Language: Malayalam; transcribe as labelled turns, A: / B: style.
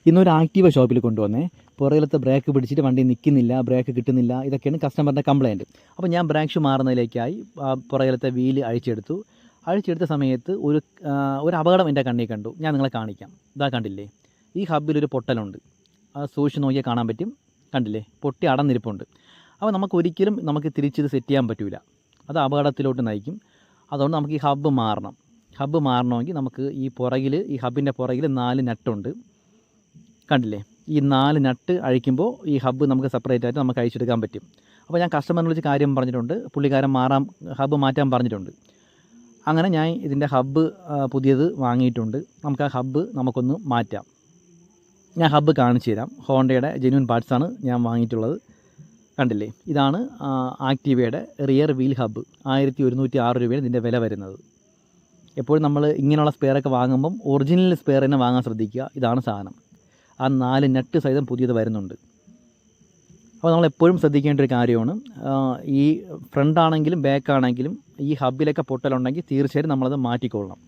A: ഇന്നൊരു ആക്റ്റീവ ഷോപ്പിൽ കൊണ്ടുവന്നേ. പുറകിലത്തെ ബ്രേക്ക് പിടിച്ചിട്ട് വണ്ടി നിൽക്കുന്നില്ല, ബ്രേക്ക് കിട്ടുന്നില്ല, ഇതൊക്കെയാണ് കസ്റ്റമറിൻ്റെ കംപ്ലയിൻറ്റ്. അപ്പോൾ ഞാൻ ബ്രേക്ക് ഷൂ മാറുന്നതിലേക്കായി പുറകിലത്തെ വീല് അഴിച്ചെടുത്ത സമയത്ത് ഒരു അപകടം എൻ്റെ കണ്ണിൽ കണ്ടു. ഞാൻ നിങ്ങളെ കാണിക്കാം. ഇതാ കണ്ടില്ലേ, ഈ ഹബ്ബിലൊരു പൊട്ടലുണ്ട്. അത് സൂക്ഷിച്ച് നോക്കിയാൽ കാണാൻ പറ്റും. കണ്ടില്ലേ, പൊട്ടി അടന്നിരിപ്പുണ്ട്. അപ്പോൾ നമുക്ക് തിരിച്ചിത് സെറ്റ് ചെയ്യാൻ പറ്റില്ല. അത് അപകടത്തിലോട്ട് നയിക്കും. അതുകൊണ്ട് നമുക്ക് ഈ ഹബ്ബ് മാറണം. ഹബ്ബ് മാറണമെങ്കിൽ നമുക്ക് ഈ ഹബ്ബിൻ്റെ പുറകിൽ 4 നട്ടുണ്ട്. കണ്ടില്ലേ, ഈ 4 നട്ട് അഴിക്കുമ്പോൾ ഈ ഹബ്ബ് നമുക്ക് സെപ്പറേറ്റ് ആയിട്ട് നമുക്ക് അഴിച്ചെടുക്കാൻ പറ്റും. അപ്പോൾ ഞാൻ കസ്റ്റമറിനെ വിളിച്ച് കാര്യം പറഞ്ഞിട്ടുണ്ട്. പുള്ളിക്കാരൻ ഹബ്ബ് മാറ്റാൻ പറഞ്ഞിട്ടുണ്ട്. അങ്ങനെ ഞാൻ ഇതിൻ്റെ ഹബ്ബ് പുതിയത് വാങ്ങിയിട്ടുണ്ട്. നമുക്ക് ആ ഹബ്ബ് നമുക്കൊന്ന് മാറ്റാം. ഞാൻ ഹബ്ബ് കാണിച്ചു തരാം. ഹോണ്ടയുടെ ജെന്യൂൻ പാർട്സാണ് ഞാൻ വാങ്ങിയിട്ടുള്ളത്. കണ്ടില്ലേ, ഇതാണ് ആക്റ്റീവയുടെ റിയർ വീൽ ഹബ്ബ്. 1106 രൂപയാണ് ഇതിൻ്റെ വില വരുന്നത്. എപ്പോഴും നമ്മൾ ഇങ്ങനെയുള്ള സ്പെയറൊക്കെ വാങ്ങുമ്പം ഒറിജിനൽ സ്പെയർ തന്നെ വാങ്ങാൻ ശ്രദ്ധിക്കുക. ഇതാണ് സാധനം. ആ 4 നട്ട് സഹിതം പുതിയത് വരുന്നുണ്ട്. അപ്പോൾ നമ്മളെപ്പോഴും ശ്രദ്ധിക്കേണ്ട ഒരു കാര്യമാണ്, ഈ ഫ്രണ്ട് ആണെങ്കിലും ബാക്ക് ആണെങ്കിലും ഈ ഹബ്ബിലൊക്കെ പൊട്ടലുണ്ടെങ്കിൽ തീർച്ചയായിട്ടും നമ്മളത് മാറ്റിക്കൊള്ളണം.